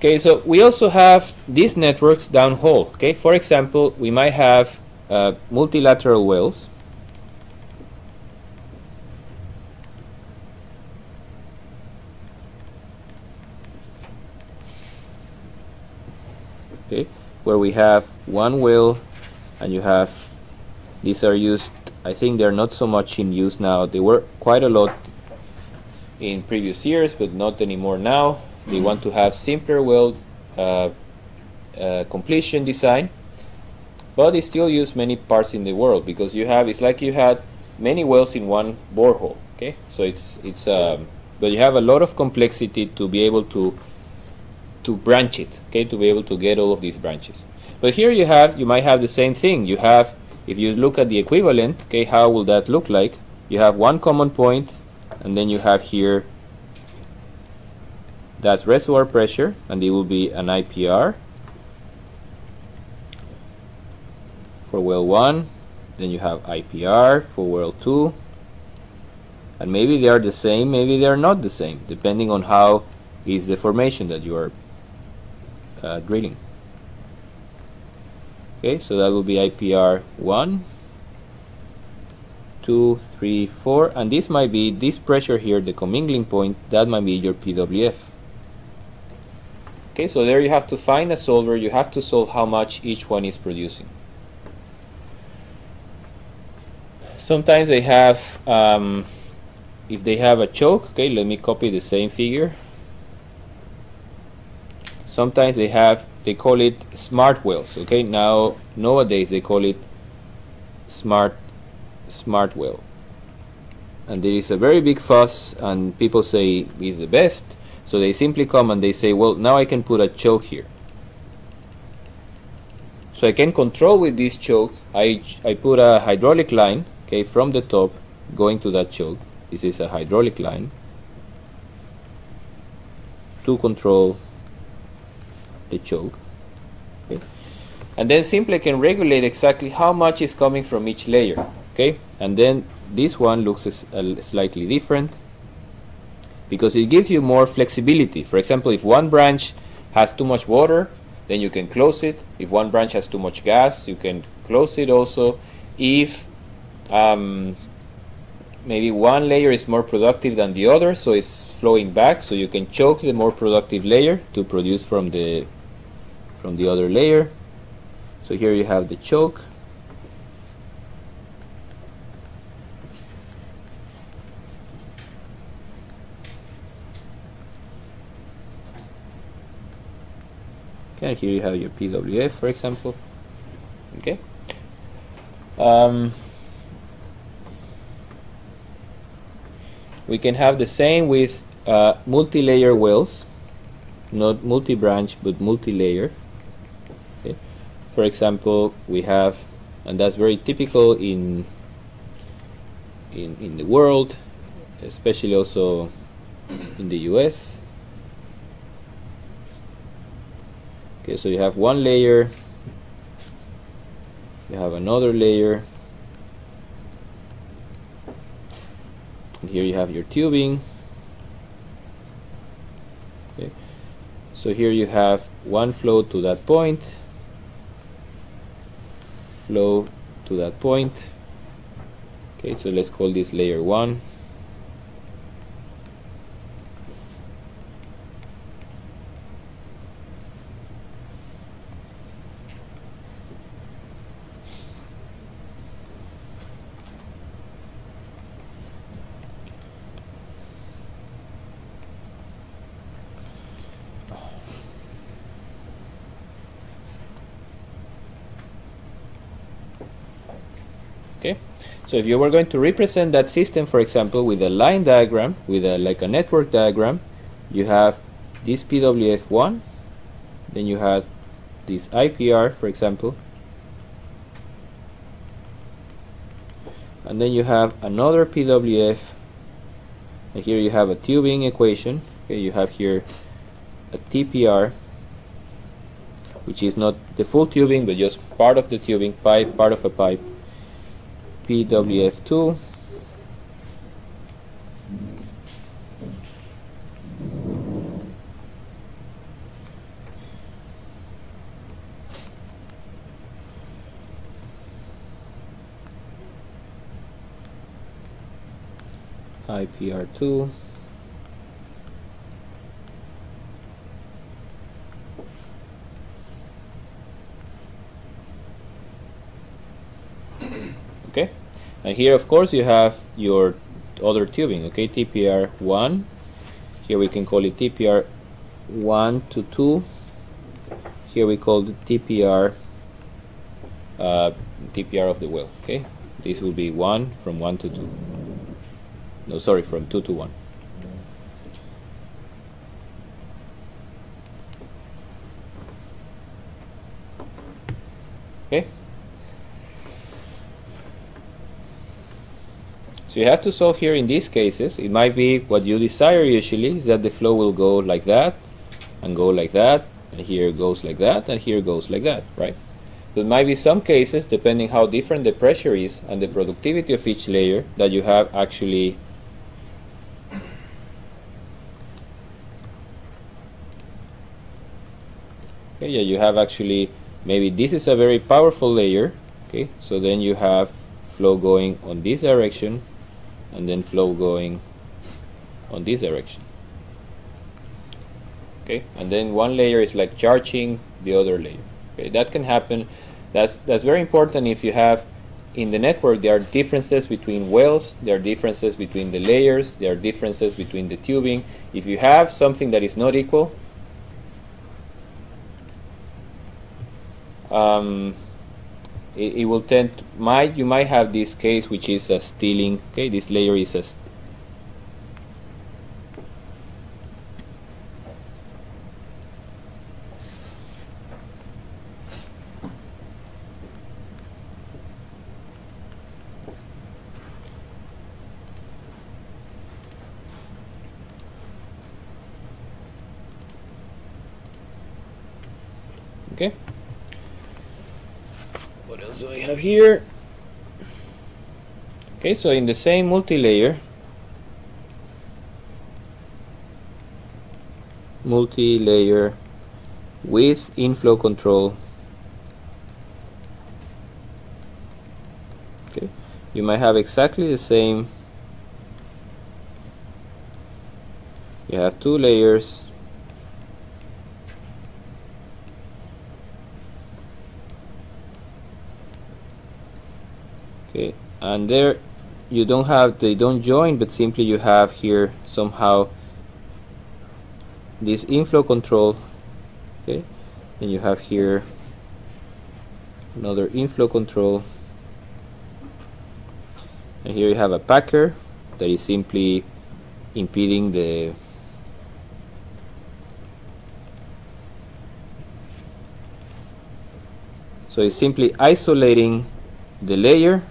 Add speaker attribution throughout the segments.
Speaker 1: Okay, so we also have these networks downhole. Okay, for example, we might have multilateral wheels. Okay, where we have one wheel, and you have, these are used, I think they're not so much in use now. They were quite a lot in previous years, but not anymore now. They want to have simpler wheel completion design, but they still use many parts in the world, because you have, it's like you had many wells in one borehole. Okay, so but you have a lot of complexity to be able to branch it. Okay, to be able to get all of these branches. But here you might have the same thing. You have, if you look at the equivalent, okay, how will that look like? You have one common point, and then you have here, that's reservoir pressure, and it will be an IPR for well 1. Then you have IPR for well 2, and maybe they are the same, maybe they are not the same, depending on how is the formation that you are drilling. Okay, so that will be IPR 1, 2, 3, 4, and this might be, this pressure here, the commingling point, that might be your PWF. Okay, so there you have to find a solver, you have to solve how much each one is producing. Sometimes they have, if they have a choke, okay, let me copy the same figure. Sometimes they call it smart wells. Okay, nowadays they call it smart well, and there is a very big fuss, and people say it's the best. So they simply come and they say, well, now I can put a choke here. So I can control with this choke. I put a hydraulic line, okay, from the top going to that choke. This is a hydraulic line to control the choke. Okay. And then simply I can regulate exactly how much is coming from each layer. Okay, and then this one looks slightly different, because it gives you more flexibility. For example, if one branch has too much water, then you can close it. If one branch has too much gas, you can close it also. If maybe one layer is more productive than the other, so it's flowing back, so you can choke the more productive layer to produce from the other layer. So here you have the choke. Okay, here you have your PWF, for example. Okay. We can have the same with multi-layer wells, not multi-branch but multi-layer. Okay. For example, we have, and that's very typical in the world, especially also in the US. Okay, so you have one layer, you have another layer, and here you have your tubing. Okay, so here you have one flow to that point, flow to that point. Okay, so let's call this layer 1. Okay, so if you were going to represent that system, for example, with a line diagram, with like a network diagram, you have this PWF1, then you have this IPR, for example, and then you have another PWF, and here you have a tubing equation. Okay, you have here a TPR, which is not the full tubing but just part of the tubing, pipe, part of a pipe, PWF2, IPR2, okay, and here of course you have your other tubing, okay, TPR1, here we can call it TPR1 to 2, here we call it TPR TPR of the well, okay, this will be 1 from 1 to 2, no sorry, from 2 to 1. Okay, so you have to solve here in these cases. It might be what you desire usually is that the flow will go like that and go like that, and here it goes like that and here it goes like that, right? There might be some cases, depending how different the pressure is and the productivity of each layer, that you have actually okay, yeah, you have actually maybe this is a very powerful layer, okay, so then you have flow going on this direction and then flow going on this direction, okay, and then one layer is like charging the other layer, okay, that can happen. That's very important. If you have in the network, there are differences between wells, there are differences between the layers, there are differences between the tubing. If you have something that is not equal, it will tend to, you might have this case which is a stealing, okay, this layer is a okay. What else do I have here? Okay, so in the same multi-layer with inflow control, okay, you might have exactly the same. You have two layers, okay, and there you don't have, they don't join, but simply you have here somehow this inflow control, okay, and you have here another inflow control, and here you have a packer that is simply impeding the so it's simply isolating the layer,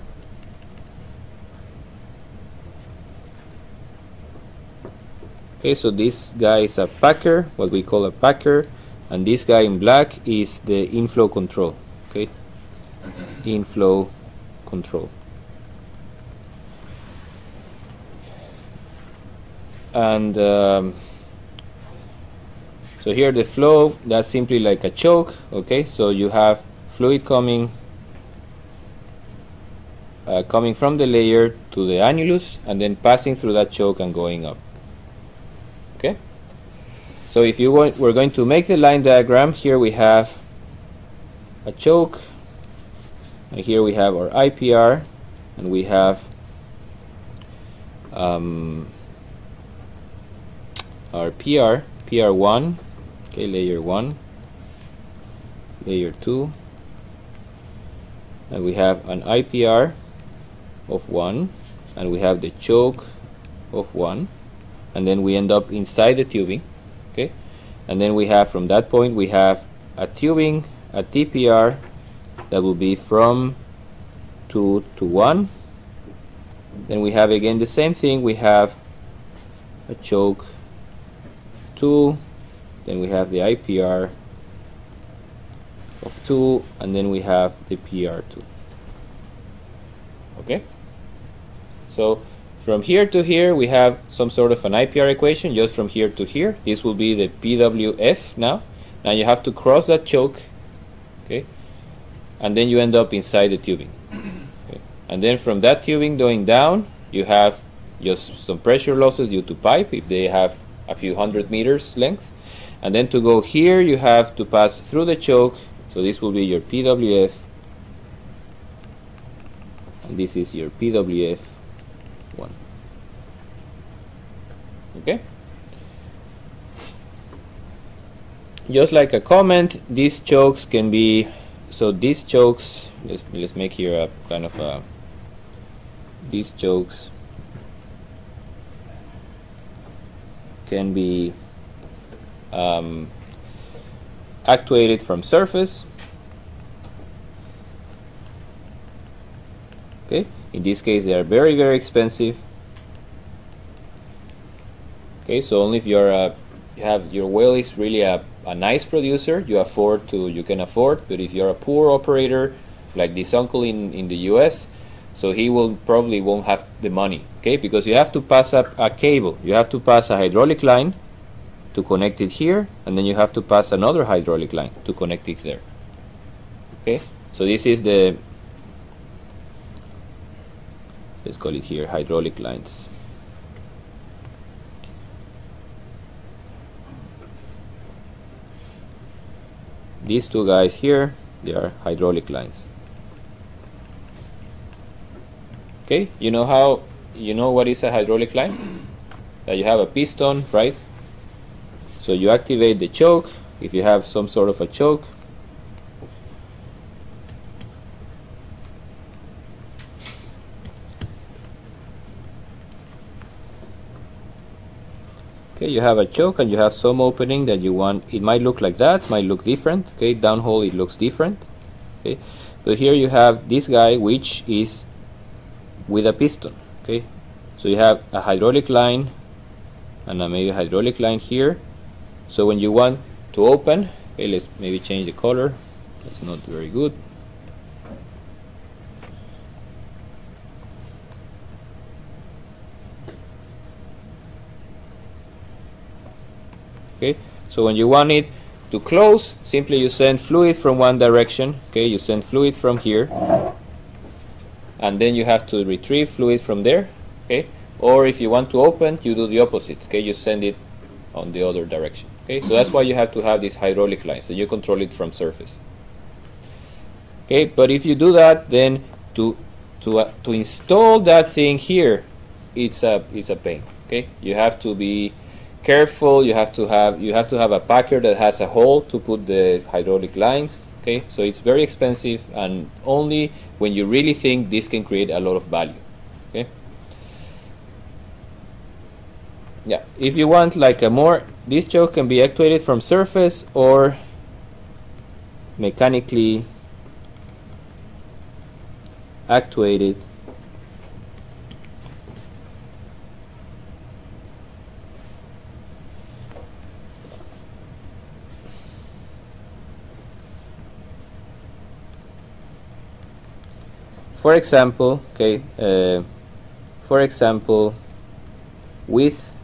Speaker 1: okay, so this guy is a packer, what we call a packer, and this guy in black is the inflow control, okay, inflow control. And so here the flow, that's simply like a choke, okay, so you have fluid coming from the layer to the annulus and then passing through that choke and going up. Okay, so if you want, we're going to make the line diagram. Here we have a choke, and here we have our IPR, and we have our PR1, okay, layer 1, layer 2, and we have an IPR of 1, and we have the choke of 1, and then we end up inside the tubing, okay, and then we have, from that point we have a tubing, a TPR that will be from 2 to 1. Then we have again the same thing, we have a choke 2, then we have the IPR of 2, and then we have the PR2. Okay, so from here to here we have some sort of an IPR equation. Just from here to here, this will be the PWF. Now you have to cross that choke, okay, and then you end up inside the tubing, okay. And then from that tubing going down, you have just some pressure losses due to pipe if they have a few 100 meters length. And then to go here, you have to pass through the choke. So this will be your PWF, and this is your PWF 1. Okay. Just like a comment, these chokes can be, so these chokes, let's make here a kind of a, these chokes can be actuated from surface. Okay, in this case they are very, very expensive. Okay, so only if you're you have your whale is really a nice producer, you can afford. But if you're a poor operator like this uncle in the US, so he probably won't have the money. Okay, because you have to pass up a cable, you have to pass a hydraulic line to connect it here, and then you have to pass another hydraulic line to connect it there. Okay, so this is the, let's call it here hydraulic lines. These two guys here, they are hydraulic lines. Okay, you know what is a hydraulic line? That you have a piston, right? So you activate the choke, if you have some sort of a choke. Okay, you have a choke and you have some opening that you want. It might look like that, might look different. Okay, downhole it looks different. Okay, but here you have this guy which is with a piston. Okay, so you have a hydraulic line and maybe a hydraulic line here. So when you want to open, okay, let's maybe change the color. That's not very good. Okay, so when you want it to close, simply you send fluid from one direction. Okay, you send fluid from here, and then you have to retrieve fluid from there. Okay, or if you want to open, you do the opposite. Okay, you send it on the other direction. Okay, so that's why you have to have these hydraulic lines, so you control it from surface. Okay, but if you do that, then to install that thing here, it's a pain. Okay, you have to be careful. You have to have a packer that has a hole to put the hydraulic lines. Okay, so it's very expensive, and only when you really think this can create a lot of value. Okay, yeah, if you want like a more, this choke can be actuated from surface or mechanically actuated. For example, okay, with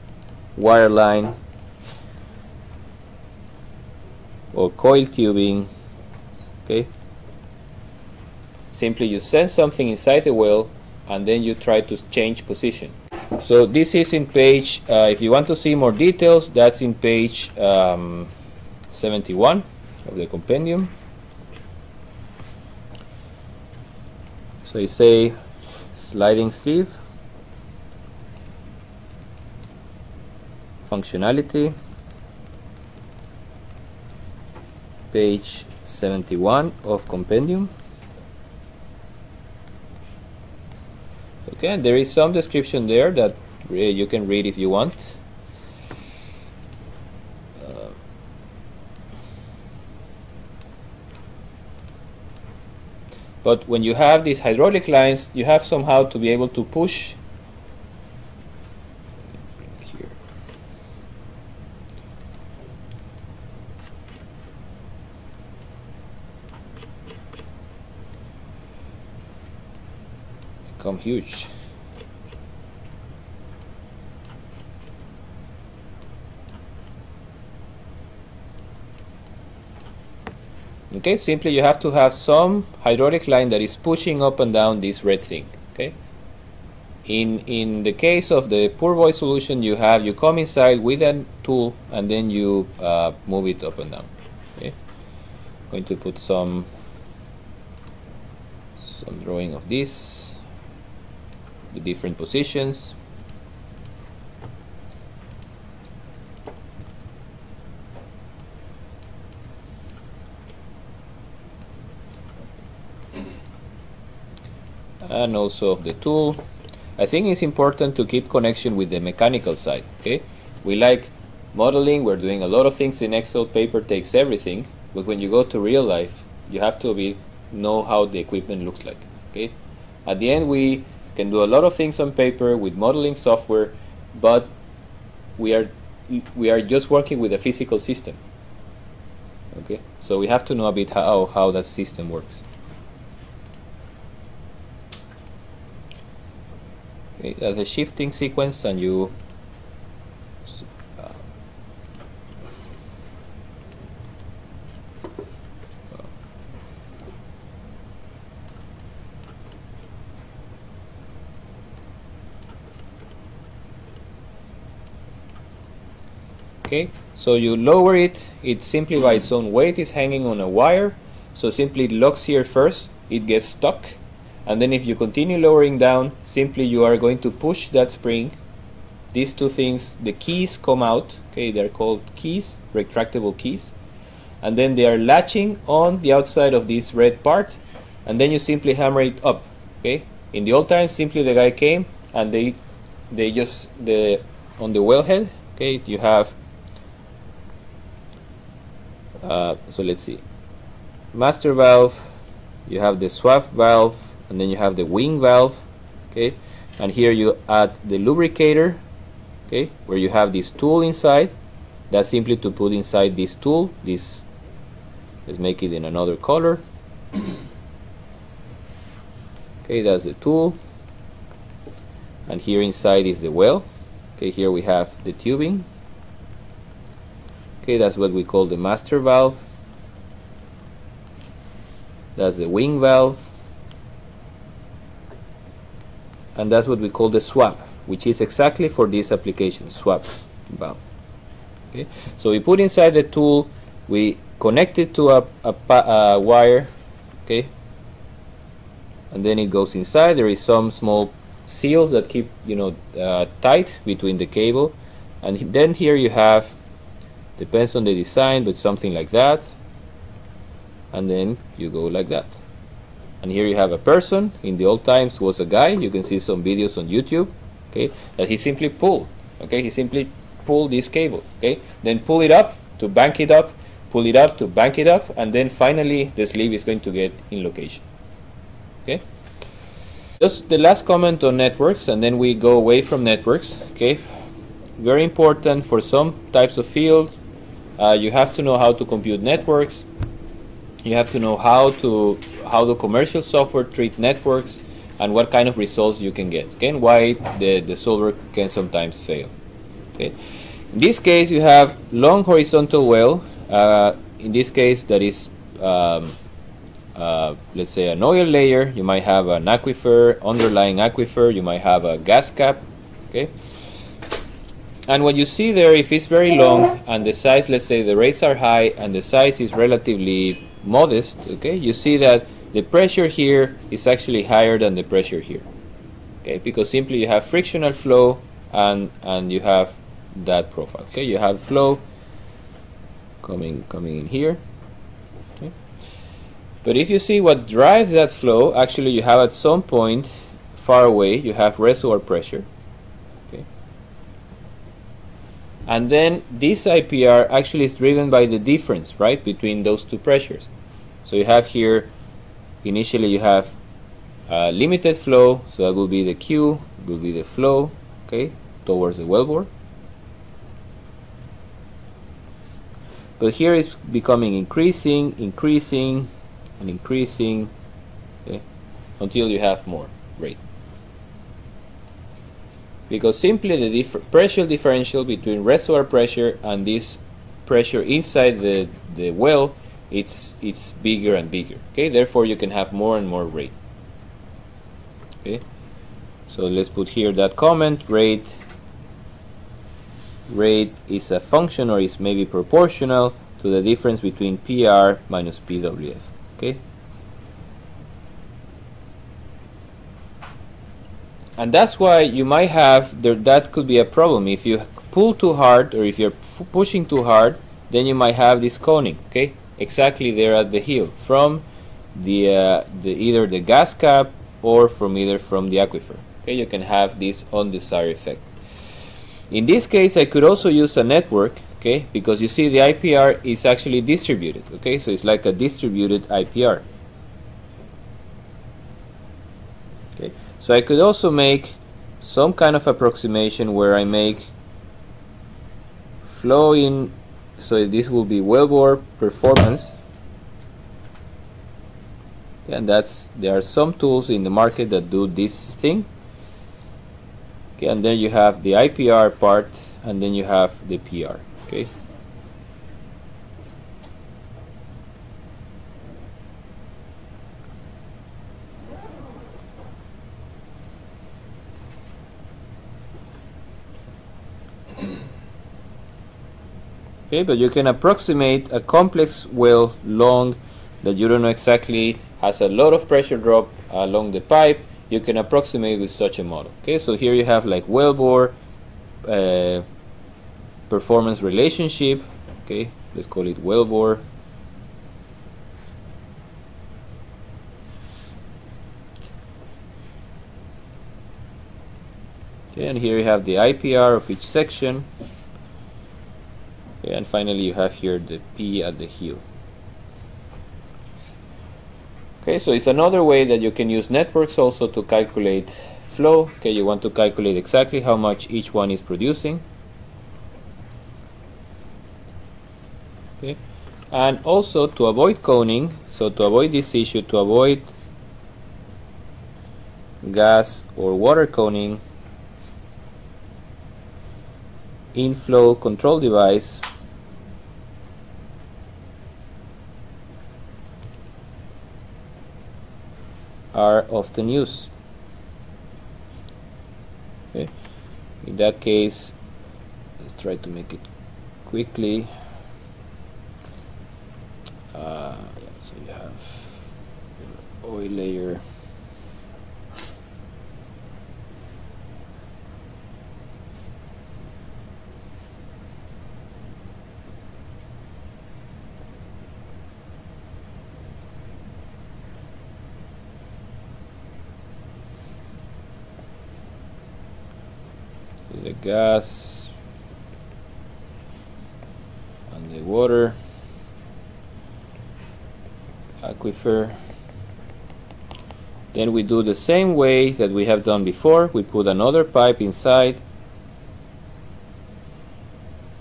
Speaker 1: wireline or coil tubing. Okay, simply you send something inside the well and then you try to change position. So this is in page, if you want to see more details, that's in page 71 of the compendium. So you say sliding sleeve, functionality, page 71 of compendium. Okay, and there is some description there that you can read if you want. But when you have these hydraulic lines, you have somehow to be able to push here. Become huge. Okay, simply you have to have some hydraulic line that is pushing up and down this red thing. Okay, In the case of the poor boy solution, you come inside with a tool and then you move it up and down. Okay, going to put some drawing of this, the different positions. And also of the tool. I think it's important to keep connection with the mechanical side. Okay, we like modeling, we're doing a lot of things in Excel, paper takes everything, but when you go to real life, you have to know how the equipment looks like. Okay, at the end we can do a lot of things on paper with modeling software, but we are just working with a physical system. Okay, so we have to know a bit how that system works. Okay, that's a shifting sequence, and you okay, so you lower it. It simply by its own weight is hanging on a wire, so simply it locks here first, it gets stuck, and then if you continue lowering down, simply you are going to push that spring. These two things, the keys come out. Okay, they're called keys, retractable keys, and then they are latching on the outside of this red part, and then you simply hammer it up. Okay, in the old times, simply the guy came and they just on the wellhead. Okay, you have so let's see, master valve, you have the swap valve, and then you have the wing valve. Okay, and here you add the lubricator. Okay, where you have this tool inside. That's simply to put inside this tool. Let's make it in another color. Okay, that's the tool, and here inside is the well. Okay, here we have the tubing. Okay, that's what we call the master valve. That's the wing valve, and that's what we call the swap, which is exactly for this application, swap valve. Okay, so we put inside the tool, we connect it to a wire. Okay, and then it goes inside. There is some small seals that keep tight between the cable, and then here you have, depends on the design, but something like that, and then you go like that. And here you have a person. In the old times was a guy. You can see some videos on YouTube. Okay, that he simply pulled. Okay, he simply pulled this cable. Okay, then pull it up to bank it up, pull it up to bank it up, and then finally the sleeve is going to get in location. Okay, just the last comment on networks, and then we go away from networks. Okay, very important for some types of field. You have to know how to compute networks. You have to know how the commercial software treat networks and what kind of results you can get. Okay, and why the solver can sometimes fail. Okay, in this case you have long horizontal well. In this case that is let's say an oil layer. You might have an aquifer, underlying aquifer. You might have a gas cap. Okay. And what you see there, if it's very long and the size, let's say the rates are high and the size is relatively modest, okay, you see that the pressure here is actually higher than the pressure here. Okay, because simply you have frictional flow and you have that profile. Okay, you have flow coming in here. Okay. But if you see what drives that flow, actually you have at some point far away, you have reservoir pressure. And then this IPR actually is driven by the difference, right, between those two pressures. So you have here, initially you have limited flow, so that will be the Q, will be the flow, okay, towards the wellbore. But here it's becoming increasing, and increasing, okay, until you have more rate. Because simply the pressure differential between reservoir pressure and this pressure inside the well, it's bigger and bigger. Okay, therefore you can have more and more rate. Okay, So let's put here that comment. Rate is a function, or is maybe proportional to the difference between PR minus PWF. Okay. And that's why you might have that could be a problem. If you pull too hard, or if you're pushing too hard, then you might have this coning. Okay, exactly there at the heel from the either the gas cap or from the aquifer. Okay, you can have this undesired effect. In this case, I could also use a network. Okay, because you see the IPR is actually distributed. Okay, so it's like a distributed IPR. Okay. So I could also make some kind of approximation where I make flow in, so this will be wellbore performance, and there are some tools in the market that do this thing. Okay, and then you have the IPR part, and then you have the PR. Okay. Okay, but you can approximate a complex well long that you don't know exactly, has a lot of pressure drop along the pipe. You can approximate with such a model. Okay, so here you have like wellbore performance relationship. Okay, let's call it wellbore. Okay, and here you have the IPR of each section. Okay, and finally you have here the P at the heel. Okay, so it's another way that you can use networks also to calculate flow. Okay, you want to calculate exactly how much each one is producing. Okay, and also to avoid coning, so to avoid this issue, to avoid gas or water coning, inflow control device are often used. Okay. In that case, let's try to make it quickly. Yeah, so you have your oil layer. The gas and the water aquifer. Then we do the same way that we have done before. We put another pipe inside.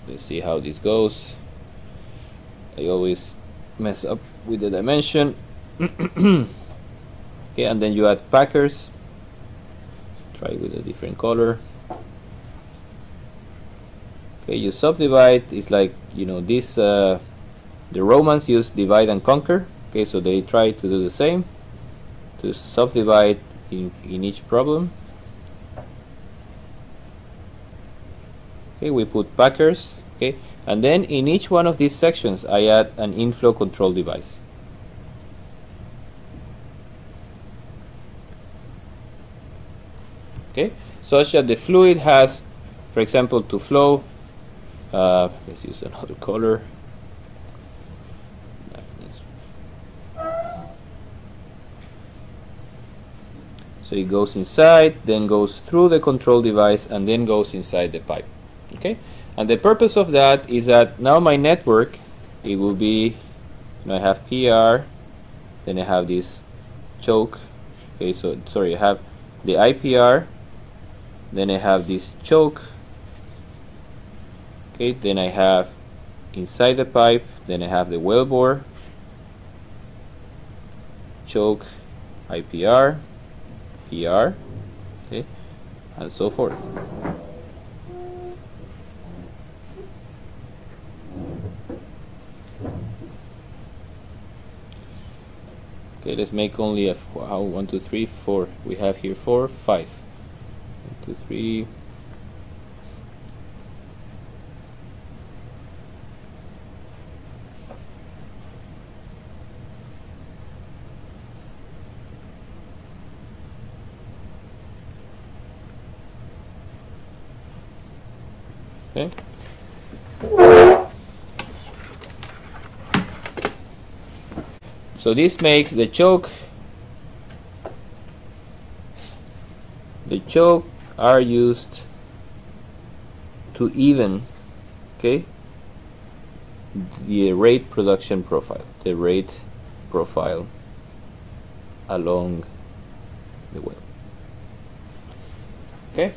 Speaker 1: Let's see how this goes. I always mess up with the dimension. Okay, and then you add packers. Try with a different color. Okay, you subdivide. It's like, you know, this the Romans used divide and conquer. Okay, so they try to do the same, to subdivide in each problem. Okay, we put packers. Okay, and then in each one of these sections I add an inflow control device. Okay, such that the fluid has, for example, to flow. Let's use another color. So it goes inside, then goes through the control device, and then goes inside the pipe. Okay, and the purpose of that is that now my network, it will be, you know, I have PR, then I have this choke. Okay, so sorry, I have the IPR, then I have this choke. Okay, then I have inside the pipe, then I have the wellbore, choke, IPR, PR, okay, and so forth. Okay, let's make only a 1, 2, 3, 4. We have here 4, 5. 2, 3. Okay. So this makes the choke. The choke are used to even, okay, the rate production profile, the rate profile along the wheel. Okay.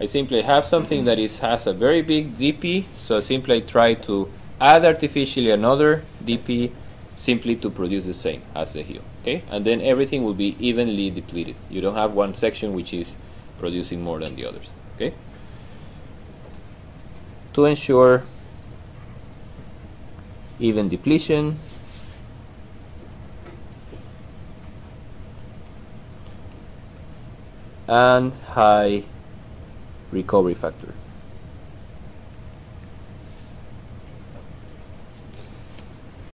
Speaker 1: I simply have something that has a very big DP, so I simply try to add artificially another DP simply to produce the same as the heel. Okay, and then everything will be evenly depleted. You don't have one section which is producing more than the others. Okay, to ensure even depletion, and high recovery factor.